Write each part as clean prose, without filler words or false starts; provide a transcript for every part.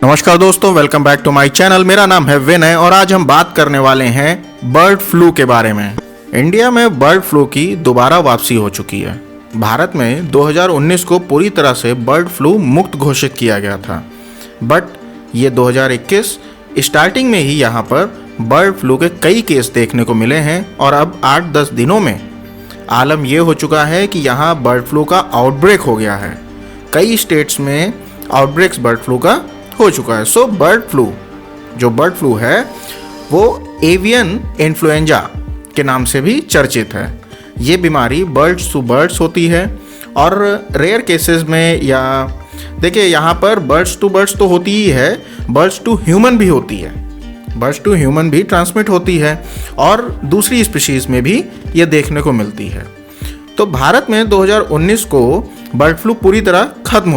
नमस्कार दोस्तों, welcome back to my channel. मेरा नाम है विनय और आज हम बात करने वाले हैं बर्ड फ्लू के बारे में। इंडिया में बर्ड फ्लू की दोबारा वापसी हो चुकी है। भारत में 2019 को पूरी तरह से बर्ड फ्लू मुक्त घोषित किया गया था, बट ये 2021 स्टार्टिंग में ही यहाँ पर बर्ड फ्लू के कई केस देखने को मिले हैं और अब 8-10 दिनों में आलम ये हो चुका है कि यहाँ बर्ड फ्लू का आउटब्रेक हो गया है। कई स्टेट्स में आउटब्रेक्स बर्ड फ्लू का हो चुका है। सो बर्ड फ्लू है वो एवियन इन्फ्लुएंजा के नाम से भी चर्चित है। ये बीमारी बर्ड्स टू बर्ड्स होती है और रेयर केसेस में, या देखिए यहाँ पर बर्ड्स टू बर्ड्स तो होती ही है, बर्ड्स टू ह्यूमन भी होती है। बर्ड्स टू ह्यूमन भी ट्रांसमिट होती है और दूसरी स्पीशीज़ में भी ये देखने को मिलती है। तो भारत में 2019 को बर्ड फ्लू पूरी तरह खत्म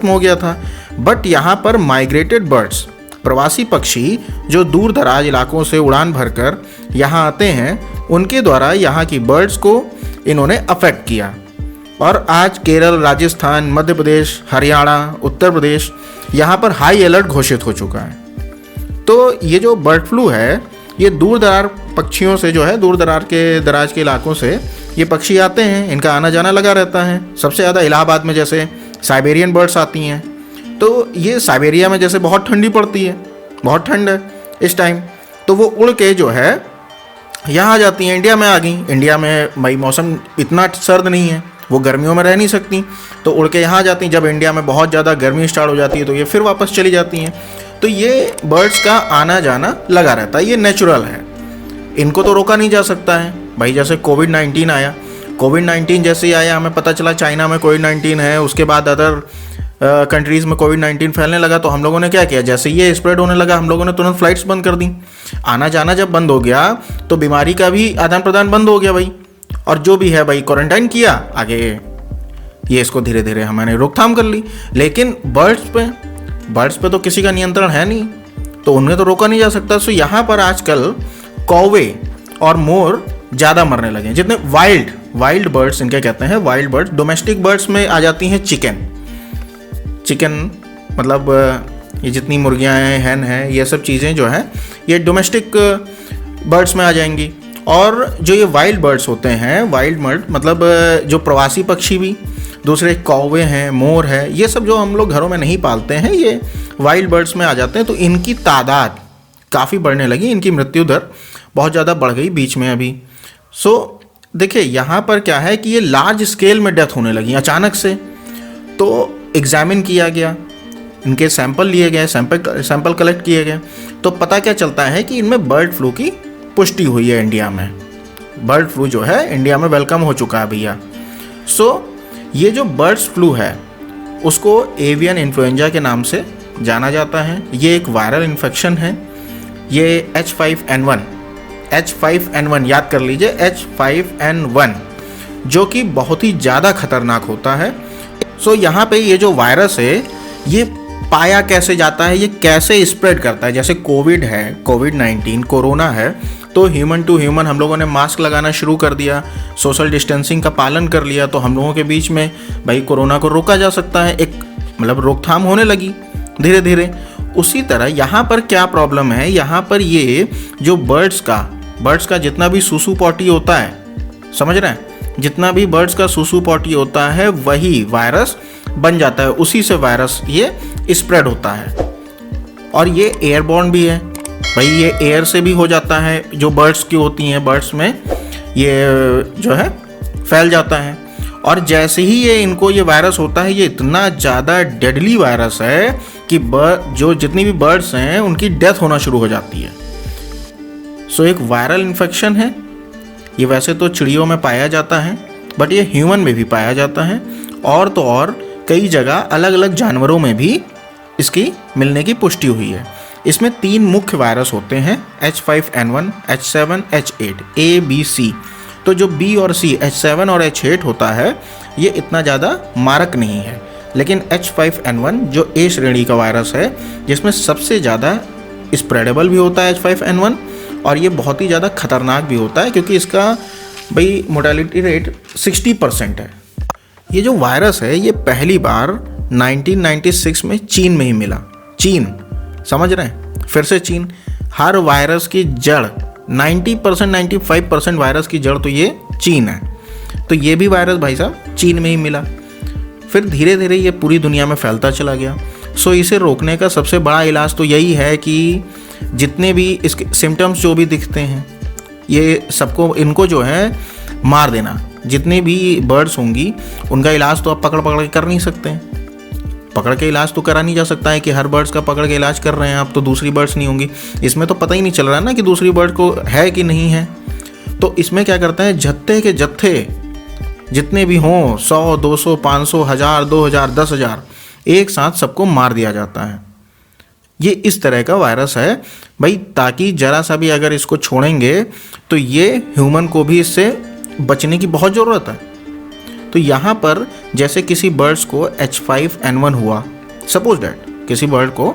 हो गया था, बट यहाँ पर माइग्रेटेड बर्ड्स, प्रवासी पक्षी जो दूर दराज इलाकों से उड़ान भरकर यहाँ आते हैं, उनके द्वारा यहाँ की बर्ड्स को इन्होंने अफेक्ट किया और आज केरल, राजस्थान, मध्य प्रदेश, हरियाणा, उत्तर प्रदेश यहाँ पर हाई अलर्ट घोषित हो चुका है। तो ये जो बर्ड फ्लू है ये दूर दराज पक्षियों से जो है, दूर दराज के इलाकों से ये पक्षी आते हैं, इनका आना जाना लगा रहता है। सबसे ज़्यादा इलाहाबाद में जैसे साइबेरियन बर्ड्स आती हैं, तो ये साइबेरिया में जैसे बहुत ठंडी पड़ती है, बहुत ठंड है इस टाइम, तो वो उड़ के जो है यहाँ आ जाती हैं, इंडिया में आ गई। इंडिया में मई मौसम इतना सर्द नहीं है, वो गर्मियों में रह नहीं सकती, तो उड़ के यहाँ आ जाती हैं। जब इंडिया में बहुत ज़्यादा गर्मी स्टार्ट हो जाती है तो ये फिर वापस चली जाती हैं। तो ये बर्ड्स का आना जाना लगा रहता है, ये नेचुरल है, इनको तो रोका नहीं जा सकता है भाई। जैसे कोविड-19 आया, कोविड-19 जैसे ही आया हमें पता चला चाइना में कोविड-19 है, उसके बाद अदर कंट्रीज़ में कोविड-19 फैलने लगा, तो हम लोगों ने क्या किया, जैसे ये स्प्रेड होने लगा हम लोगों ने तुरंत फ्लाइट्स बंद कर दी। आना जाना जब बंद हो गया तो बीमारी का भी आदान प्रदान बंद हो गया भाई, और जो भी है भाई क्वारंटाइन किया, आगे ये इसको धीरे धीरे हमने रोकथाम कर ली। लेकिन बर्ड्स पे तो किसी का नियंत्रण है नहीं, तो उन्हें तो रोका नहीं जा सकता। सो यहाँ पर आजकल कौवे और मोर ज़्यादा मरने लगे हैं। जितने वाइल्ड बर्ड्स इनके कहते हैं, वाइल्ड बर्ड्स, डोमेस्टिक बर्ड्स में आ जाती हैं चिकन मतलब ये जितनी मुर्गियाँ हैं, हैन है, ये सब चीज़ें जो हैं ये डोमेस्टिक बर्ड्स में आ जाएंगी। और जो ये वाइल्ड बर्ड्स होते हैं, वाइल्ड बर्ड मतलब जो प्रवासी पक्षी भी, दूसरे कौवे हैं, मोर है, ये सब जो हम लोग घरों में नहीं पालते हैं, ये वाइल्ड बर्ड्स में आ जाते हैं। तो इनकी तादाद काफ़ी बढ़ने लगी, इनकी मृत्यु दर बहुत ज़्यादा बढ़ गई बीच में अभी। सो देखिए यहाँ पर क्या है कि ये लार्ज स्केल में डेथ होने लगी अचानक से। तो एग्जामिन किया गया, इनके सैंपल लिए गए, सैंपल कलेक्ट किए गए, तो पता क्या चलता है कि इनमें बर्ड फ्लू की पुष्टि हुई है। इंडिया में बर्ड फ्लू जो है इंडिया में वेलकम हो चुका है भैया। सो ये जो बर्ड फ्लू है उसको एवियन इन्फ्लुएंजा के नाम से जाना जाता है। ये एक वायरल इन्फेक्शन है। ये H5N1 याद कर लीजिए, H5N1 जो कि बहुत ही ज़्यादा खतरनाक होता है। सो यहाँ पे ये जो वायरस है ये पाया कैसे जाता है, ये कैसे स्प्रेड करता है। जैसे कोविड है, कोविड-19 कोरोना है, तो ह्यूमन टू ह्यूमन हम लोगों ने मास्क लगाना शुरू कर दिया, सोशल डिस्टेंसिंग का पालन कर लिया, तो हम लोगों के बीच में भाई कोरोना को रोका जा सकता है, एक मतलब रोकथाम होने लगी धीरे धीरे। उसी तरह यहाँ पर क्या प्रॉब्लम है, यहाँ पर ये जो बर्ड्स का जितना भी सूसू पॉटी होता है, समझ रहे हैं, जितना भी बर्ड्स का सूसू पॉटी होता है वही वायरस बन जाता है, उसी से वायरस ये स्प्रेड होता है। और ये एयरबॉर्न भी है भाई, ये एयर से भी हो जाता है, जो बर्ड्स की होती हैं, बर्ड्स में ये जो है फैल जाता है। और जैसे ही ये इनको ये वायरस होता है, ये इतना ज़्यादा डेडली वायरस है कि जो जितनी भी बर्ड्स हैं उनकी डेथ होना शुरू हो जाती है। सो एक वायरल इन्फेक्शन है ये। वैसे तो चिड़ियों में पाया जाता है, बट ये ह्यूमन में भी पाया जाता है, और तो और कई जगह अलग अलग जानवरों में भी इसकी मिलने की पुष्टि हुई है। इसमें 3 मुख्य वायरस होते हैं, H5N1, H7, H8, A, B, C। तो जो B और C, H7 और H8 होता है ये इतना ज़्यादा मारक नहीं है, लेकिन H5N1 जो A श्रेणी का वायरस है, जिसमें सबसे ज़्यादा स्प्रेडेबल भी होता है H5N1, और ये बहुत ही ज़्यादा खतरनाक भी होता है क्योंकि इसका भाई मोर्टेलिटी रेट 60% है। ये जो वायरस है ये पहली बार 1996 में चीन में ही मिला। चीन, समझ रहे हैं, फिर से चीन। हर वायरस की जड़ 90% 95% वायरस की जड़ तो ये चीन है। तो ये भी वायरस भाई साहब चीन में ही मिला। फिर धीरे धीरे ये पूरी दुनिया में फैलता चला गया। सो इसे रोकने का सबसे बड़ा इलाज तो यही है कि जितने भी इसके सिम्टम्स जो भी दिखते हैं ये सबको, इनको जो है मार देना। जितने भी बर्ड्स होंगी उनका इलाज तो आप पकड़ के कर नहीं सकते हैं। पकड़ के इलाज तो करा नहीं जा सकता है कि हर बर्ड्स का पकड़ के इलाज कर रहे हैं आप, तो दूसरी बर्ड्स नहीं होंगी। इसमें तो पता ही नहीं चल रहा है ना कि दूसरी बर्ड को है कि नहीं है। तो इसमें क्या करते हैं, जत्थे के जत्थे जितने भी हों 100, 200, 500, 1000, 2000, 10,000 एक साथ सबको मार दिया जाता है। ये इस तरह का वायरस है भाई, ताकि जरा सा भी अगर इसको छोड़ेंगे तो ये ह्यूमन को भी इससे बचने की बहुत ज़रूरत है। तो यहाँ पर जैसे किसी बर्ड्स को H5N1 हुआ, सपोज डैट किसी बर्ड को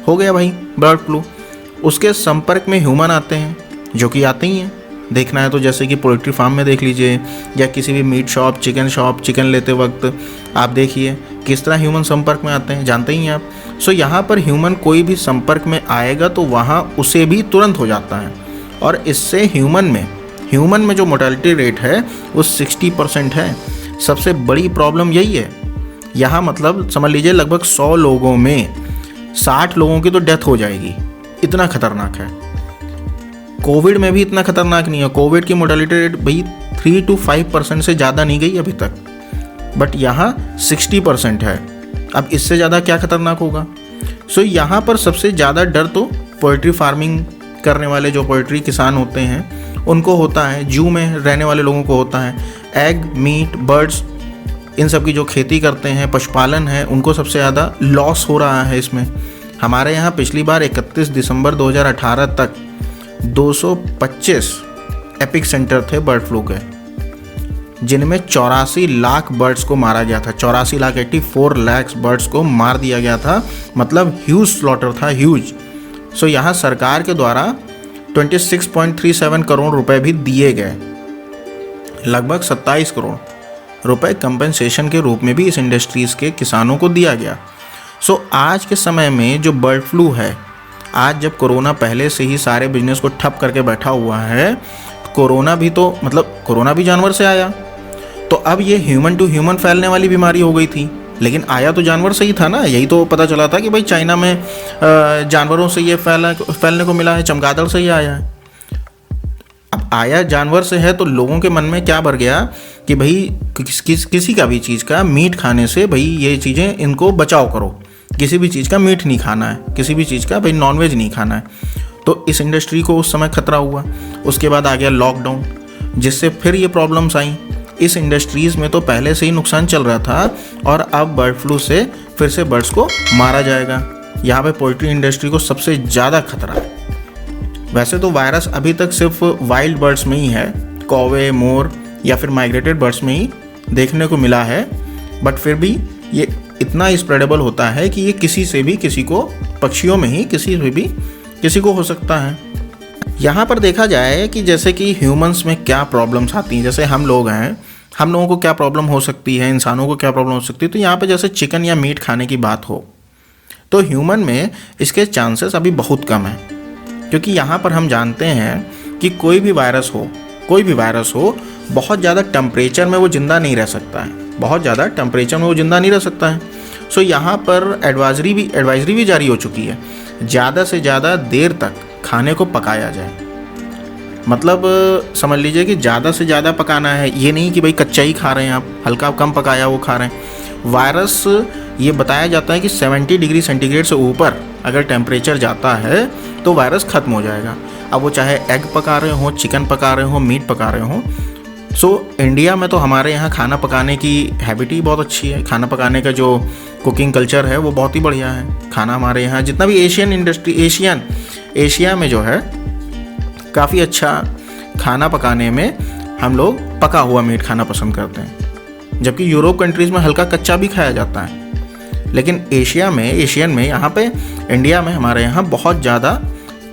हो गया भाई बर्ड फ्लू, उसके संपर्क में ह्यूमन आते हैं, जो कि आते ही हैं। देखना है तो जैसे कि पोल्ट्री फार्म में देख लीजिए या किसी भी मीट शॉप, चिकन लेते वक्त आप देखिए किस तरह ह्यूमन संपर्क में आते हैं, जानते ही हैं आप। सो यहाँ पर ह्यूमन कोई भी संपर्क में आएगा तो वहाँ उसे भी तुरंत हो जाता है। और इससे ह्यूमन में जो मोर्टेलिटी रेट है वो 60% है। सबसे बड़ी प्रॉब्लम यही है। यहाँ मतलब समझ लीजिए लगभग 100 लोगों में 60 लोगों की तो डेथ हो जाएगी, इतना खतरनाक है। कोविड में भी इतना खतरनाक नहीं है। कोविड की मोर्टेलिटी रेट भाई 3 to 5% से ज़्यादा नहीं गई अभी तक, बट यहाँ 60% है। अब इससे ज़्यादा क्या खतरनाक होगा। सो यहाँ पर सबसे ज़्यादा डर तो पोल्ट्री फार्मिंग करने वाले जो पोल्ट्री किसान होते हैं उनको होता है, जू में रहने वाले लोगों को होता है। एग, मीट, बर्ड्स, इन सब की जो खेती करते हैं, पशुपालन है, उनको सबसे ज़्यादा लॉस हो रहा है इसमें। हमारे यहाँ पिछली बार 31 दिसंबर 2018 तक 225 एपिक सेंटर थे बर्ड फ्लू के, जिनमें 84 लाख बर्ड्स को मारा गया था। 84 लाख बर्ड्स को मार दिया गया था, मतलब ह्यूज स्लॉटर था, ह्यूज। सो यहाँ सरकार के द्वारा 26.37 करोड़ रुपए भी दिए गए। लगभग 27 करोड़ रुपए कंपनसेशन के रूप में भी इस इंडस्ट्रीज़ के किसानों को दिया गया। सो आज के समय में जो बर्ड फ्लू है, आज जब कोरोना पहले से ही सारे बिजनेस को ठप करके बैठा हुआ है, कोरोना भी जानवर से आया, तो अब ये ह्यूमन टू ह्यूमन फैलने वाली बीमारी हो गई थी। लेकिन आया तो जानवर से ही था ना। यही तो पता चला था कि भाई चाइना में जानवरों से ये फैलने को मिला है, चमगादड़ से ही आया है। अब आया जानवर से है तो लोगों के मन में क्या भर गया कि भाई किसी का भी चीज़ का मीट खाने से भाई ये चीज़ें इनको बचाव करो, किसी भी चीज़ का मीट नहीं खाना है, किसी भी चीज़ का भाई नॉनवेज नहीं खाना है। तो इस इंडस्ट्री को उस समय खतरा हुआ। उसके बाद आ गया लॉकडाउन, जिससे फिर ये प्रॉब्लम्स आई। इस इंडस्ट्रीज़ में तो पहले से ही नुकसान चल रहा था और अब बर्ड फ्लू से फिर से बर्ड्स को मारा जाएगा। यहाँ पे पोल्ट्री इंडस्ट्री को सबसे ज़्यादा खतरा है। वैसे तो वायरस अभी तक सिर्फ वाइल्ड बर्ड्स में ही है, कौवे, मोर या फिर माइग्रेटेड बर्ड्स में ही देखने को मिला है, बट फिर भी ये इतना स्प्रेडेबल होता है कि ये किसी से भी, किसी को, पक्षियों में ही किसी से भी किसी को हो सकता है। यहाँ पर देखा जाए कि जैसे कि ह्यूमंस में क्या प्रॉब्लम्स आती हैं, जैसे हम लोग हैं, हम लोगों को क्या प्रॉब्लम हो सकती है, इंसानों को क्या प्रॉब्लम हो सकती है। तो यहाँ पे जैसे चिकन या मीट खाने की बात हो तो ह्यूमन में इसके चांसेस अभी बहुत कम है, क्योंकि यहाँ पर हम जानते हैं कि कोई भी वायरस हो बहुत ज़्यादा टेम्परेचर में वो ज़िंदा नहीं रह सकता है, बहुत ज़्यादा टेम्परेचर में वो ज़िंदा नहीं रह सकता है। सो यहाँ पर एडवाइजरी भी जारी हो चुकी है, ज़्यादा से ज़्यादा देर तक खाने को पकाया जाए। मतलब समझ लीजिए कि ज़्यादा से ज़्यादा पकाना है, ये नहीं कि भाई कच्चा ही खा रहे हैं आप, हल्का कम पकाया वो खा रहे हैं। वायरस ये बताया जाता है कि 70 डिग्री सेंटीग्रेड से ऊपर अगर टेम्परेचर जाता है तो वायरस ख़त्म हो जाएगा। अब वो चाहे एग पका रहे हों, चिकन पका रहे हों, मीट पका रहे हों। सो इंडिया में तो हमारे यहाँ खाना पकाने की हैबिट ही बहुत अच्छी है। खाना पकाने का जो कुकिंग कल्चर है वो बहुत ही बढ़िया है। खाना हमारे यहाँ जितना भी एशिया में जो है काफ़ी अच्छा खाना पकाने में हम लोग पका हुआ मीट खाना पसंद करते हैं, जबकि यूरोप कंट्रीज़ में हल्का कच्चा भी खाया जाता है। लेकिन एशियन में यहाँ पे इंडिया में हमारे यहाँ बहुत ज़्यादा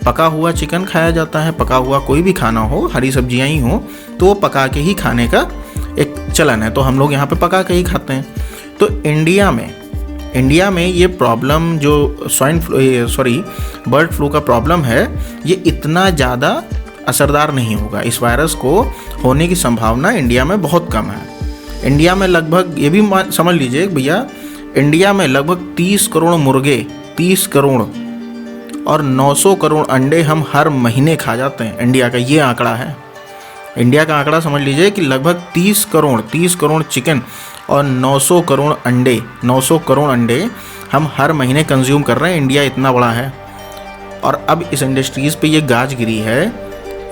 पका हुआ चिकन खाया जाता है। पका हुआ कोई भी खाना हो, हरी सब्जियाँ ही हो, तो वो पका के ही खाने का एक चलन है, तो हम लोग यहाँ पे पका के ही खाते हैं। तो इंडिया में ये प्रॉब्लम जो बर्ड फ्लू का प्रॉब्लम है, ये इतना ज़्यादा असरदार नहीं होगा। इस वायरस को होने की संभावना इंडिया में बहुत कम है। इंडिया में लगभग, ये भी समझ लीजिए भैया, इंडिया में लगभग 30 करोड़ मुर्गे, 30 करोड़ और 900 करोड़ अंडे हम हर महीने खा जाते हैं। इंडिया का ये आंकड़ा है। इंडिया का आंकड़ा समझ लीजिए कि लगभग 30 करोड़ चिकन और 900 करोड़ अंडे हम हर महीने कंज्यूम कर रहे हैं। इंडिया इतना बड़ा है और अब इस इंडस्ट्रीज़ पे ये गाज गिरी है।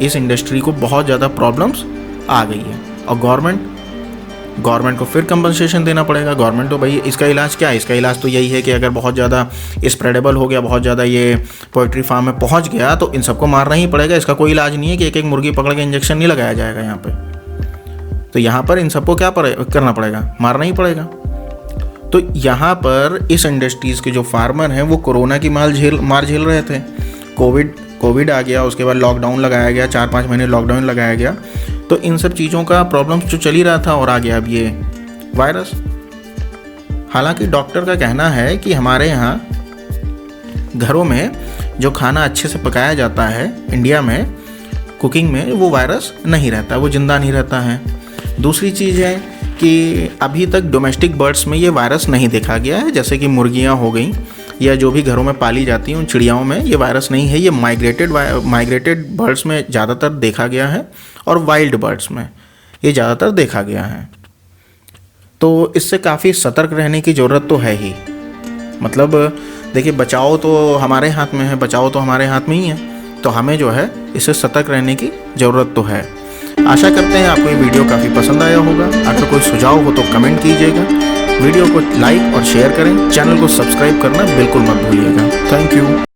इस इंडस्ट्री को बहुत ज़्यादा प्रॉब्लम्स आ गई है और गवर्नमेंट को फिर कंपनसेशन देना पड़ेगा। गवर्नमेंट तो भाई, इसका इलाज क्या है? इसका इलाज तो यही है कि अगर बहुत ज़्यादा स्प्रेडेबल हो गया, बहुत ज़्यादा ये पोल्ट्री फार्म में पहुंच गया, तो इन सबको मारना ही पड़ेगा। इसका कोई इलाज नहीं है कि एक एक मुर्गी पकड़ के इंजेक्शन नहीं लगाया जाएगा यहाँ पे। तो यहाँ पर इन सबको क्या करना पड़ेगा? मारना ही पड़ेगा। तो यहाँ पर इस इंडस्ट्रीज़ के जो फार्मर हैं वो कोरोना की मार झेल रहे थे। कोविड आ गया, उसके बाद लॉकडाउन लगाया गया, 4-5 महीने लॉकडाउन लगाया गया। तो इन सब चीज़ों का प्रॉब्लम्स जो चल ही रहा था और आ गया अब ये वायरस। हालांकि डॉक्टर का कहना है कि हमारे यहाँ घरों में जो खाना अच्छे से पकाया जाता है इंडिया में, कुकिंग में, वो वायरस नहीं रहता, वो ज़िंदा नहीं रहता है। दूसरी चीज़ है कि अभी तक डोमेस्टिक बर्ड्स में ये वायरस नहीं देखा गया है, जैसे कि मुर्गियाँ हो गई या जो भी घरों में पाली जाती हैं उन चिड़ियाओं में ये वायरस नहीं है। ये माइग्रेटेड बर्ड्स में ज़्यादातर देखा गया है और वाइल्ड बर्ड्स में ये ज़्यादातर देखा गया है। तो इससे काफ़ी सतर्क रहने की ज़रूरत तो है ही। मतलब देखिए, बचाओ तो हमारे हाथ में है, बचाओ तो हमारे हाथ में ही है। तो हमें जो है इससे सतर्क रहने की ज़रूरत तो है। आशा करते हैं आपको ये वीडियो काफ़ी पसंद आया होगा। अगर कोई सुझाव हो तो कमेंट कीजिएगा, वीडियो को लाइक और शेयर करें, चैनल को सब्सक्राइब करना बिल्कुल मत भूलिएगा। Thank you.